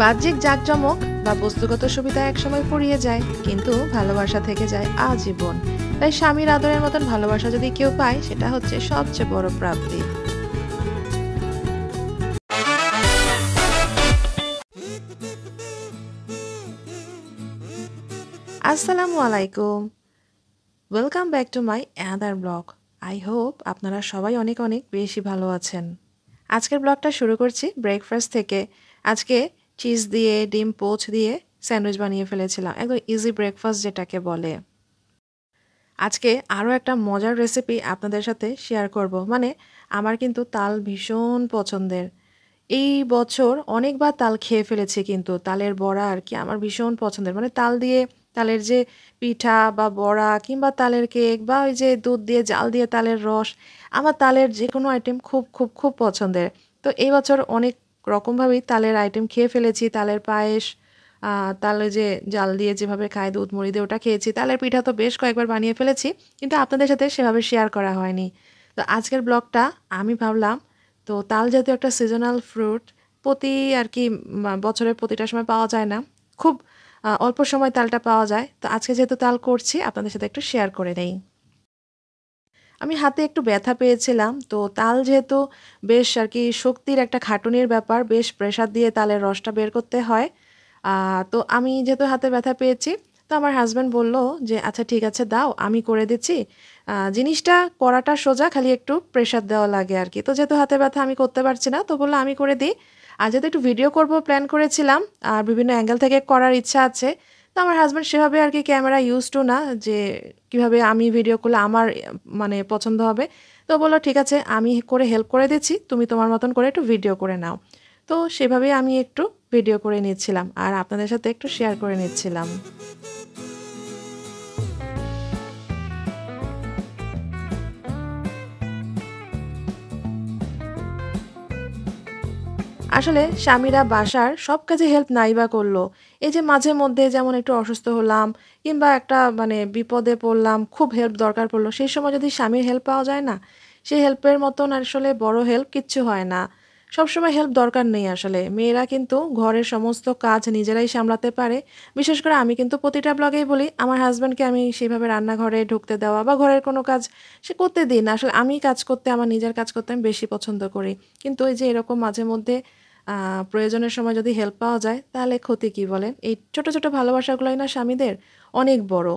বাহ্যিক জাঁকজমক বা বস্তুগত সুবিধা একসময় ফুরিয়ে যায়, কিন্তু ভালোবাসা থেকে যায় আজীবন। তাই স্বামীর আদরের মতন ভালোবাসা যদি কেউ পায়, সেটা হচ্ছে সবচেয়ে বড় প্রাপ্তি। আসসালামু আলাইকুম, welcome back to my another blog. I hope আপনারা সবাই অনেক অনেক বেশি ভালো আছেন। আজকের ব্লগটা শুরু করছি ব্রেকফাস্ট থেকে। আজকে চিজ দিয়ে ডিম পোচ দিয়ে স্যান্ডউইচ বানিয়ে ফেলেছিলাম, একদম ইজি ব্রেকফাস্ট যেটাকে বলে। আজকে আরও একটা মজার রেসিপি আপনাদের সাথে শেয়ার করব। মানে আমার কিন্তু তাল ভীষণ পছন্দের। এই বছর অনেকবার তাল খেয়ে ফেলেছি, কিন্তু তালের বড়া আর কি আমার ভীষণ পছন্দের। মানে তাল দিয়ে তালের যে পিঠা বা বড়া কিংবা তালের কেক বা ওই যে দুধ দিয়ে জাল দিয়ে তালের রস, আমার তালের যে কোনো আইটেম খুব খুব খুব পছন্দের। তো এই বছর অনেক রকমভাবেই তালের আইটেম খেয়ে ফেলেছি। তালের পায়েস, তালে যে জাল দিয়ে যেভাবে খায় দুধ মুড়ি দিয়ে ওটা খেয়েছি। তালের পিঠা তো বেশ কয়েকবার বানিয়ে ফেলেছি, কিন্তু আপনাদের সাথে সেভাবে শেয়ার করা হয়নি। তো আজকের ব্লগটা আমি ভাবলাম, তো তাল যেহেতু একটা সিজনাল ফ্রুট, প্রতি আর কি বছরের প্রতিটা সময় পাওয়া যায় না, খুব অল্প সময় তালটা পাওয়া যায়। তো আজকে যেহেতু তাল করছি, আপনাদের সাথে একটু শেয়ার করে নেই। আমি হাতে একটু ব্যথা পেয়েছিলাম, তো তাল যেহেতু বেশ আর কি শক্তির একটা খাটুনির ব্যাপার, বেশ প্রেসার দিয়ে তালের রসটা বের করতে হয়। তো আমি যেহেতু হাতে ব্যথা পেয়েছি, তো আমার হাজব্যান্ড বলল যে আচ্ছা ঠিক আছে দাও, আমি করে দিচ্ছি। জিনিসটা করাটা সোজা, খালি একটু প্রেসার দেওয়া লাগে আর কি। তো যেহেতু হাতে ব্যথা আমি করতে পারছি না, তো বললো আমি করে দিই। আর যেহেতু একটু ভিডিও করব প্ল্যান করেছিলাম, আর বিভিন্ন অ্যাঙ্গেল থেকে করার ইচ্ছা আছে। তো আমার হাজব্যান্ড সেভাবে আর কি ক্যামেরা ইউজ টু না, যে কিভাবে আমি ভিডিও করলে আমার মানে পছন্দ হবে। তো বললো ঠিক আছে, আমি করে হেল্প করে দিচ্ছি, তুমি তোমার মতন করে একটু ভিডিও করে নাও। তো সেভাবেই আমি একটু ভিডিও করে নিচ্ছিলাম আর আপনাদের সাথে একটু শেয়ার করে নিচ্ছিলাম। আসলে স্বামীরা বাসার সব কাজে হেল্প নাই বা করলো, এই যে মাঝে মধ্যে যেমন একটু অসুস্থ হলাম কিংবা একটা মানে বিপদে পড়লাম, খুব হেল্প দরকার পড়লো, সেই সময় যদি স্বামীর হেল্প পাওয়া যায় না, সেই হেল্পের মতন আসলে বড় হেল্প কিচ্ছু হয় না। সবসময় হেল্প দরকার নেই। আসলে মেয়েরা কিন্তু ঘরের সমস্ত কাজ নিজেরাই সামলাতে পারে। বিশেষ করে আমি কিন্তু প্রতিটা ব্লগেই বলি, আমার হাজব্যান্ডকে আমি সেইভাবে রান্নাঘরে ঢুকতে দেওয়া বা ঘরের কোনো কাজ সে করতে দিই না। আসলে আমি কাজ করতে, আমার নিজের কাজ করতে আমি বেশি পছন্দ করি। কিন্তু ওই যে এরকম মাঝে মধ্যে প্রয়োজনের সময় যদি হেল্প পাওয়া যায়, তাহলে ক্ষতি কী বলেন? এই ছোট ছোট ভালোবাসাগুলোই না স্বামীদের অনেক বড়।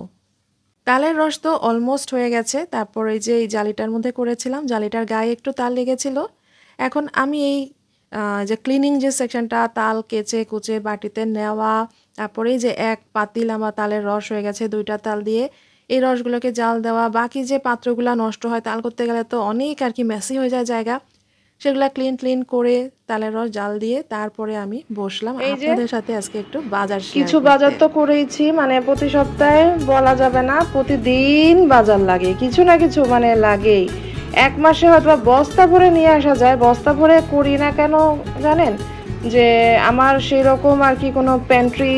তালের রস তো অলমোস্ট হয়ে গেছে। তারপর এই যে এই জালিটার মধ্যে করেছিলাম, জালিটার গায়ে একটু তাল লেগেছিল। এখন আমি এই যে ক্লিনিং যে সেকশনটা, তাল কেচে কুচে বাটিতে নেওয়া, তারপরে এই যে এক পাতিল আমার তালের রস হয়ে গেছে 2টা তাল দিয়ে, এই রসগুলোকে জাল দেওয়া, বাকি যে পাত্রগুলো নষ্ট হয় তাল করতে গেলে তো অনেক আর কি মেসি হয়ে যায় জায়গা, সেগুলা ক্লিন করে তালের রস জাল দিয়ে তারপরে আমি বসলাম এই যে আপনাদের সাথে আজকে একটু বাজার শেয়ার কিছু করতে। বাজার তো করেইছি, মানে প্রতি সপ্তাহে বলা যাবে না, প্রতিদিন বাজার লাগে, কিছু না কিছু মানে লাগেই। এক মাসে হয়তো বস্তা ভরে নিয়ে আসা যায়। বস্তা ভরে করি না কেন জানেন? যে আমার সেই রকম আর কি কোনো প্যান্ট্রি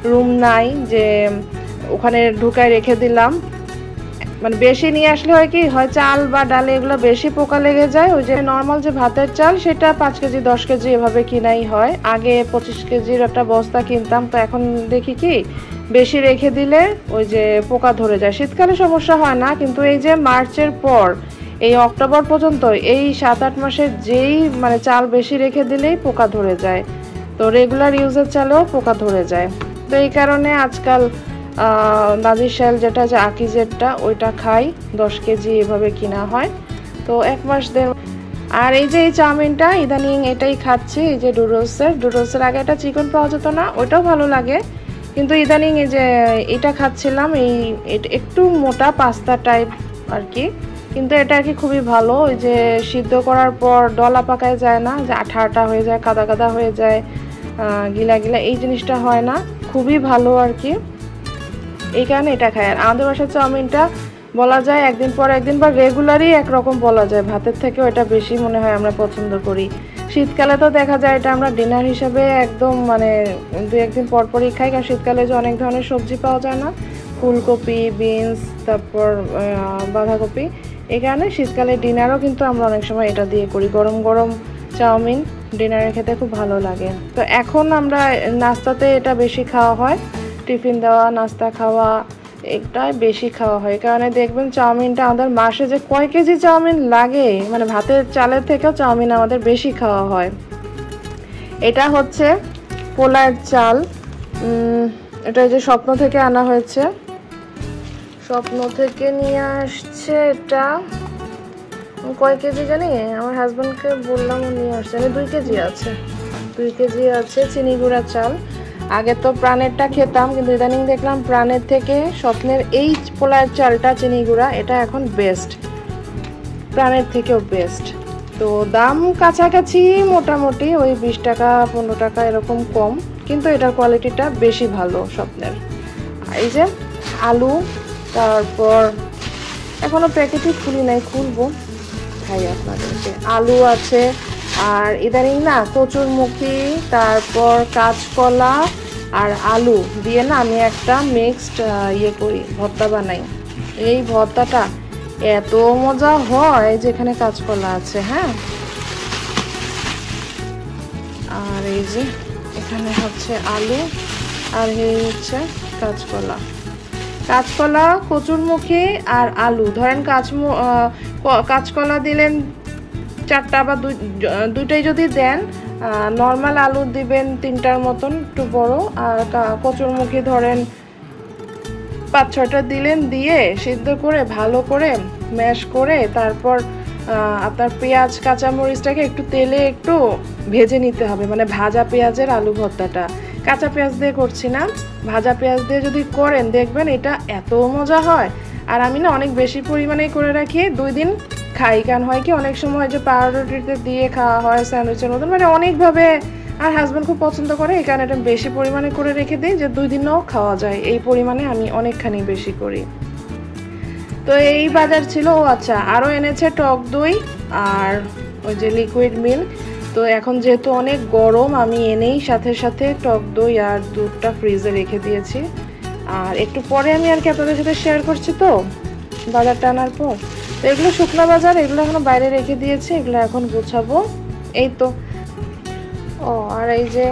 রুম নাই যে ওখানে ঢুকায় রেখে দিলাম। মানে বেশি নিয়ে আসলে হয় কি হয়, চাল বা ডালে এগুলো বেশি পোকা লেগে যায়। ওই যে নর্মাল যে ভাতের চাল, সেটা 5 কেজি 10 কেজি এভাবে কিনাই হয়। আগে 25 কেজির একটা বস্তা কিনতাম, তো এখন দেখি কি বেশি রেখে দিলে ওই যে পোকা ধরে যায়। শীতকালে সমস্যা হয় না, কিন্তু এই যে মার্চের পর এই অক্টোবর পর্যন্ত এই 7-8 মাসের যেই মানে চাল বেশি রেখে দিলেই পোকা ধরে যায়। তো রেগুলার ইউজের চালেও পোকা ধরে যায়। তো এই কারণে আজকাল নাজিরশাল যেটা যে আকিজেরটা ওইটা খাই, 10 কেজি এভাবে কিনা হয়। তো 1 মাস দেড়। আর এই যে এই চাউমিনটা ইদানিং এটাই খাচ্ছি, এই যে ডুডলসের আগে একটা চিকেন পাওয়া যেত না, ওইটাও ভালো লাগে, কিন্তু ইদানিং এই যে এটা খাচ্ছিলাম। এই একটু মোটা পাস্তা টাইপ আর কি, কিন্তু এটা আর কি খুবই ভালো। ওই যে সিদ্ধ করার পর ডলা পাকায় যায় না, যে আঠা আঠা হয়ে যায়, কাদা কাদা হয়ে যায়, গিলা গিলা এই জিনিসটা হয় না, খুবই ভালো আর কি। এই কারণে এটা খাই। আর আমাদের বাসার চাউমিনটা বলা যায় একদিন পর একদিন বা রেগুলারই একরকম বলা যায়, ভাতের থেকে ওটা বেশি মনে হয় আমরা পছন্দ করি। শীতকালে তো দেখা যায় এটা আমরা ডিনার হিসাবে একদম মানে 2-1 দিন পর পরই খাই, কারণ শীতকালে যে অনেক ধরনের সবজি পাওয়া যায় না, ফুলকপি, বিনস, তারপর বাঁধাকপি, এই কারণে শীতকালে ডিনারও কিন্তু আমরা অনেক সময় এটা দিয়ে করি। গরম গরম চাউমিন ডিনারে খেতে খুব ভালো লাগে। তো এখন আমরা নাস্তাতে এটা বেশি খাওয়া হয়, টিফিন দেওয়া, নাস্তা খাওয়া, এটাই বেশি খাওয়া হয়। কারণে দেখবেন চাউমিনটা আমাদের মাসে যে কয় কেজি চাউমিন লাগে, মানে ভাতের চালের থেকেও চাউমিন আমাদের বেশি খাওয়া হয়। এটা হচ্ছে পোলার চাল, এটা যে স্বপ্ন থেকে আনা হয়েছে, স্বপ্ন থেকে নিয়ে আসছে। এটা কয় কেজি জানি, আমার হাজব্যান্ডকে বললাম, ও নিয়ে আসছে। 2 কেজি আছে, 2 কেজি আছে চিনি গুঁড়া চাল। আগে তো প্রাণেরটা খেতাম, কিন্তু ইদানিং দেখলাম প্রাণের থেকে স্বপ্নের এই পোলার চালটা চিনি গুঁড়া, এটা এখন বেস্ট, প্রাণের থেকেও বেস্ট। তো দাম কাছাকাছি, মোটামুটি ওই 20 টাকা 15 টাকা এরকম কম, কিন্তু এটার কোয়ালিটিটা বেশি ভালো স্বপ্নের। এই যে আলু, তারপর এখনো প্যাকেটই খুলি নাই, খুলবো খাই আপনাদেরকে। আলু আছে, আর ইদানিং না কচুরমুখী, তারপর কাঁচকলা আর আলু দিয়ে না আমি একটা মিক্সড করি, ভর্তা বানাই। এই ভর্তাটা এত মজা হয়, যেখানে কাঁচকলা আছে। হ্যাঁ, আর এই যে এখানে হচ্ছে আলু, আর এই হচ্ছে কাঁচকলা। কাঁচকলা, কচুরমুখী আর আলু, ধরেন কাঁচকলা দিলেন 4টা বা 2টাই যদি দেন, নর্মাল আলু দিবেন 3টার মতন, একটু বড়। আর কচুরমুখী ধরেন 5-6টা দিলেন, দিয়ে সিদ্ধ করে ভালো করে ম্যাশ করে, তারপর আপনার পেঁয়াজ কাঁচামরিচটাকে একটু তেলে একটু ভেজে নিতে হবে, মানে ভাজা পেঁয়াজের আলু ভর্তাটা। কাঁচা পেঁয়াজ দিয়ে করছি না, ভাজা পেঁয়াজ দিয়ে যদি করেন দেখবেন এটা এত মজা হয়। আর আমি না অনেক বেশি পরিমাণে করে রাখি, 2 দিন খাই। কারণ হয় কি, অনেক সময় যে পাউরুটিতে দিয়ে খাওয়া হয় স্যান্ডউইচের মতন, মানে অনেকভাবে। আর হাজব্যান্ড খুব পছন্দ করে, এই কারণে এটা বেশি পরিমাণে করে রেখে দিই, যে 2 দিনও খাওয়া যায়। এই পরিমাণে আমি অনেকখানি বেশি করি। তো এই বাজার ছিল। ও আচ্ছা, আরও এনেছে টক দই আর ওই যে লিকুইড মিল্ক। তো এখন যেহেতু অনেক গরম, আমি এনেই সাথে সাথে টক দই আর দুধটা ফ্রিজে রেখে দিয়েছি। আর একটু পরে আমি আর কি আপনাদের সাথে শেয়ার করছি, তো বাজারটা আনার পর। তো এগুলো শুকনো বাজার, এগুলো এখনো বাইরে রেখে দিয়েছি, এগুলো এখন গুছাবো। এই তো। ও, আর এই যে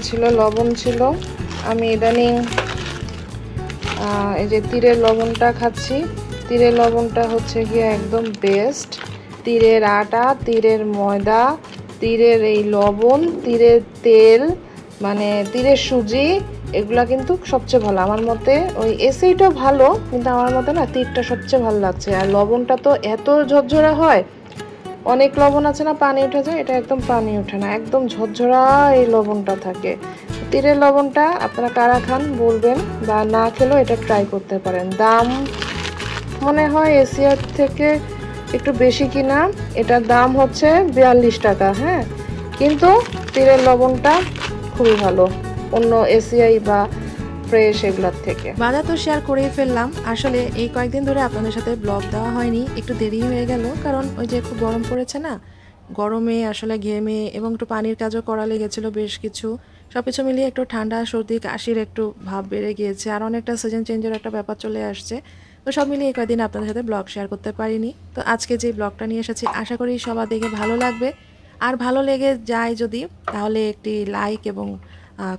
ছিল, লবণ ছিল। আমি ইদানিং এই যে তীরের লবণটা খাচ্ছি। তীরের লবণটা হচ্ছে গিয়ে একদম বেস্ট। তীরের আটা, তীরের ময়দা, তীরের এই লবণ, তীরের তেল, মানে তীরের সুজি, এগুলা কিন্তু সবচেয়ে ভালো আমার মতে। ওই এসিটাও ভালো, কিন্তু আমার মতে না তীরটা সবচেয়ে ভালো লাগছে। আর লবণটা তো এত ঝরঝরা হয়, অনেক লবণ আছে না পানি উঠে যায়, এটা একদম পানি ওঠে না, একদম ঝরঝরা এই লবণটা থাকে। তীরের লবণটা আপনারা কারা খান বলবেন, বা না খেলেও এটা ট্রাই করতে পারেন। দাম মনে হয় এশিয়ার থেকে একটু বেশি কিনা, এটার দাম হচ্ছে 42 টাকা। হ্যাঁ, কিন্তু তীরের লবণটা খুবই ভালো অন্য এশিয়াই বা ফ্রেশ এগুলোর থেকে। বাজার তো শেয়ার করেই ফেললাম। আসলে এই কয়েকদিন ধরে আপনাদের সাথে ব্লগ দেওয়া হয়নি, একটু দেরি হয়ে গেল, কারণ ওই যে খুব গরম পড়েছে না, গরমে আসলে ঘেমে এবং একটু পানির কাজও করা লেগেছিলো বেশ কিছু। সব কিছু মিলিয়ে একটু ঠান্ডা, সর্দি, কাশির একটু ভাব বেড়ে গিয়েছে, আর অনেকটা সিজন চেঞ্জের একটা ব্যাপার চলে আসছে। তো সব মিলিয়ে এই কয়েকদিন আপনাদের সাথে ব্লগ শেয়ার করতে পারিনি। তো আজকে যে ব্লগটা নিয়ে এসেছি, আশা করি সবার দেখে ভালো লাগবে। আর ভালো লেগে যায় যদি, তাহলে একটি লাইক এবং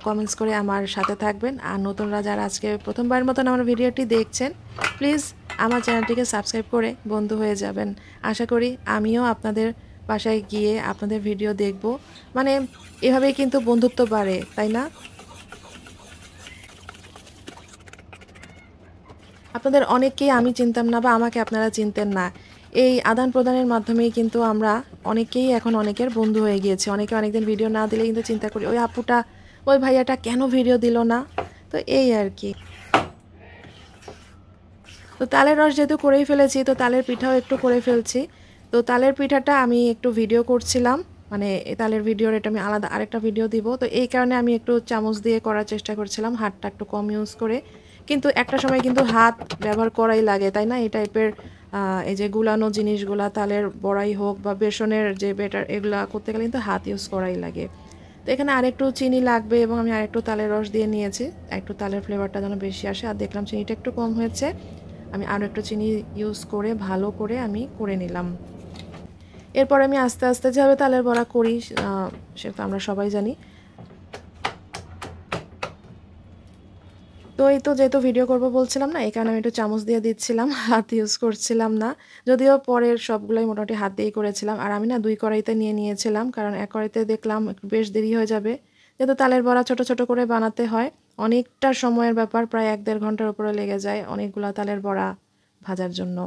কমেন্টস করে আমার সাথে থাকবেন। আর নতুনরা যারা আজকে প্রথমবার মতন আমার ভিডিওটি দেখছেন, প্লিজ আমার চ্যানেলটিকে সাবস্ক্রাইব করে বন্ধু হয়ে যাবেন। আশা করি আমিও আপনাদের বাসায় গিয়ে আপনাদের ভিডিও দেখব, মানে এভাবেই কিন্তু বন্ধুত্ব বাড়ে, তাই না? আপনাদের অনেককেই আমি চিনতাম না, বা আমাকে আপনারা চিনতেন না। এই আদান প্রদানের মাধ্যমেই কিন্তু আমরা অনেকেই এখন অনেকের বন্ধু হয়ে গিয়েছি। অনেকে অনেকদিন ভিডিও না দিলে কিন্তু চিন্তা করি, ওই আপুটা, ওই ভাইয়াটা কেন ভিডিও দিল না। তো এই আর কি। তো তালের রস যেহেতু করেই ফেলেছি, তো তালের পিঠাও একটু করে ফেলছি। তো তালের পিঠাটা আমি একটু ভিডিও করছিলাম, মানে তালের ভিডিওর এটা আমি আলাদা আরেকটা ভিডিও দিব। তো এই কারণে আমি একটু চামচ দিয়ে করার চেষ্টা করছিলাম, হাতটা একটু কম ইউজ করে। কিন্তু একটা সময় কিন্তু হাত ব্যবহার করাই লাগে, তাই না? এই টাইপের এই যে গুলানো জিনিসগুলা, তালের বড়াই হোক বা বেসনের যে বেটার, এগুলা করতে গেলে কিন্তু হাত ইউজ করাই লাগে। তো এখানে আরেকটু চিনি লাগবে, এবং আমি আরেকটু তালের রস দিয়ে নিয়েছি, একটু তালের ফ্লেভারটা যেন বেশি আসে। আর দেখলাম চিনিটা একটু কম হয়েছে, আমি আরও একটু চিনি ইউজ করে ভালো করে আমি করে নিলাম। এরপর আমি আস্তে আস্তে যেভাবে তালের বড়া করি সেটা আমরা সবাই জানি। তো এই তো যেহেতু ভিডিও করব বলছিলাম না, এই কারণে আমি একটু চামচ দিয়ে দিচ্ছিলাম, হাত ইউজ করছিলাম না। যদিও পরের সবগুলোই মোটামুটি হাত দিয়েই করেছিলাম। আর আমি না 2 কড়াইতে নিয়েছিলাম, কারণ 1 কড়াইতে দেখলাম বেশ দেরি হয়ে যাবে। যেহেতু তালের বড়া ছোট ছোট করে বানাতে হয়, অনেকটা সময়ের ব্যাপার, প্রায় 1-1.5 ঘন্টার উপরে লেগে যায় অনেকগুলা তালের বড়া ভাজার জন্য।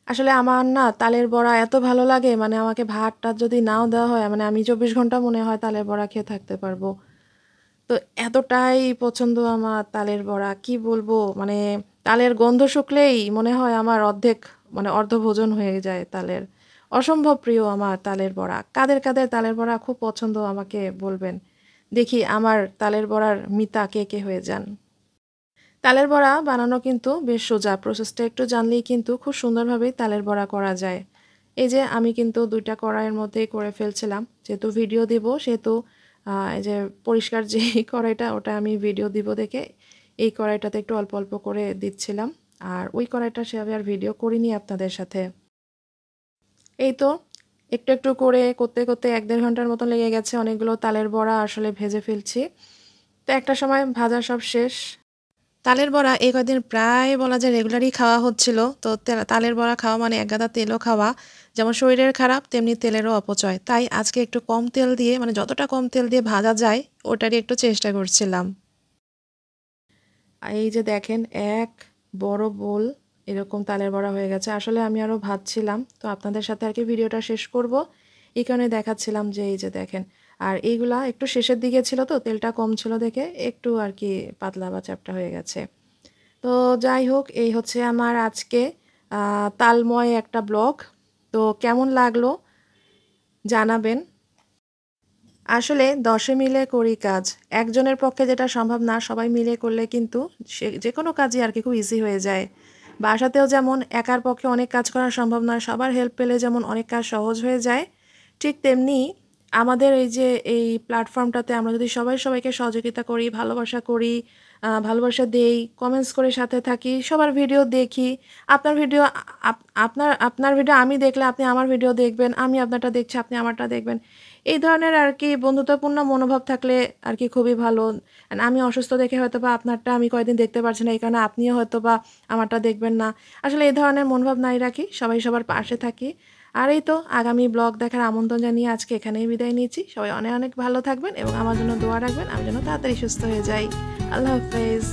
আসলে আমার না তালের বড়া এত ভালো লাগে, মানে আমাকে ভাত-টাত যদি নাও দেওয়া হয়, মানে আমি 24 ঘন্টা মনে হয় তালের বড়া খেয়ে থাকতে পারবো। তো এতটাই পছন্দ আমার তালের বড়া, কি বলবো, মানে তালের গন্ধ শুকলেই মনে হয় আমার অর্ধেক, মানে অর্ধভোজন হয়ে যায় তালের। অসম্ভব প্রিয় আমার তালের বড়া। কাদের কাদের তালের বড়া খুব পছন্দ আমাকে বলবেন। দেখি আমার তালের বড়ার মিতা কে কে হয়ে যান। তালের বড়া বানানো কিন্তু বেশ সোজা, প্রসেসটা একটু জানলেই কিন্তু খুব সুন্দরভাবেই তালের বড়া করা যায়। এই যে আমি কিন্তু 2টা কড়াইয়ের মধ্যেই করে ফেলছিলাম, যেহেতু ভিডিও দিব সেহেতু এই যে পরিষ্কার যে কড়াইটা, ওটা আমি ভিডিও দিব দেখে এই কড়াইটাতে একটু অল্প অল্প করে দিচ্ছিলাম। আর ওই কড়াইটা সেভাবে আর ভিডিও করিনি আপনাদের সাথে। এই তো একটু একটু করে করতে করতে 1-1.5 ঘন্টার মতো লেগে গেছে, অনেকগুলো তালের বড়া আসলে ভেজে ফেলছি। তো একটা সময় ভাজা সব শেষ। তালের বড়া এই কয়দিন প্রায় বলা যায় রেগুলারই খাওয়া হচ্ছিল। তো তালের বড়া খাওয়া মানে এক গাদা তেলও খাওয়া, যেমন শরীরের খারাপ তেমনি তেলেরও অপচয়। তাই আজকে একটু কম তেল দিয়ে, মানে যতটা কম তেল দিয়ে ভাজা যায় ওটারই একটু চেষ্টা করছিলাম। এই যে দেখেন এক বড় বোল এরকম তালের বড়া হয়ে গেছে। আসলে আমি আরও ভাজছিলাম, তো আপনাদের সাথে আর কি ভিডিওটা শেষ করব এই কারণে দেখাচ্ছিলাম যে এই যে দেখেন। আর এইগুলা একটু শেষের দিকে ছিল, তো তেলটা কম ছিল দেখে একটু আর কি পাতলা বা চ্যাপ্টা হয়ে গেছে। তো যাই হোক, এই হচ্ছে আমার আজকে তালময় একটা ব্লগ। তো কেমন লাগলো জানাবেন। আসলে 10 মিলে করি কাজ, একজনের পক্ষে যেটা সম্ভব না, সবাই মিলে করলে কিন্তু সে যে কোনো কাজই আর কি খুব ইজি হয়ে যায়। বাসাতেও যেমন একার পক্ষে অনেক কাজ করা সম্ভব নয়, সবার হেল্প পেলে যেমন অনেক কাজ সহজ হয়ে যায়, ঠিক তেমনি আমাদের এই যে এই প্ল্যাটফর্মটাতে আমরা যদি সবাই সবাইকে সহযোগিতা করি, ভালোবাসা করি, ভালোবাসা দেই, কমেন্টস করে সাথে থাকি, সবার ভিডিও দেখি, আপনার ভিডিও আপনার ভিডিও আমি দেখলে আপনি আমার ভিডিও দেখবেন, আমি আপনারটা দেখছি আপনি আমারটা দেখবেন, এই ধরনের আর কি বন্ধুত্বপূর্ণ মনোভাব থাকলে আর কি খুবই ভালো। আমি অসুস্থ দেখে হয়তো বা আপনারটা আমি কয়েকদিন দেখতে পারছি না, এই কারণে আপনিও হয়তো বা আমারটা দেখবেন না। আসলে এই ধরনের মনোভাব নাই রাখি, সবাই সবার পাশে থাকি। আর এই তো আগামী ব্লগ দেখার আমন্ত্রণ জানিয়ে আজকে এখানেই বিদায় নিচ্ছি। সবাই অনেক অনেক ভালো থাকবেন এবং আমার জন্য দোয়া রাখবেন, আমি যেন তাড়াতাড়ি সুস্থ হয়ে যাই। আল্লাহ হাফেজ।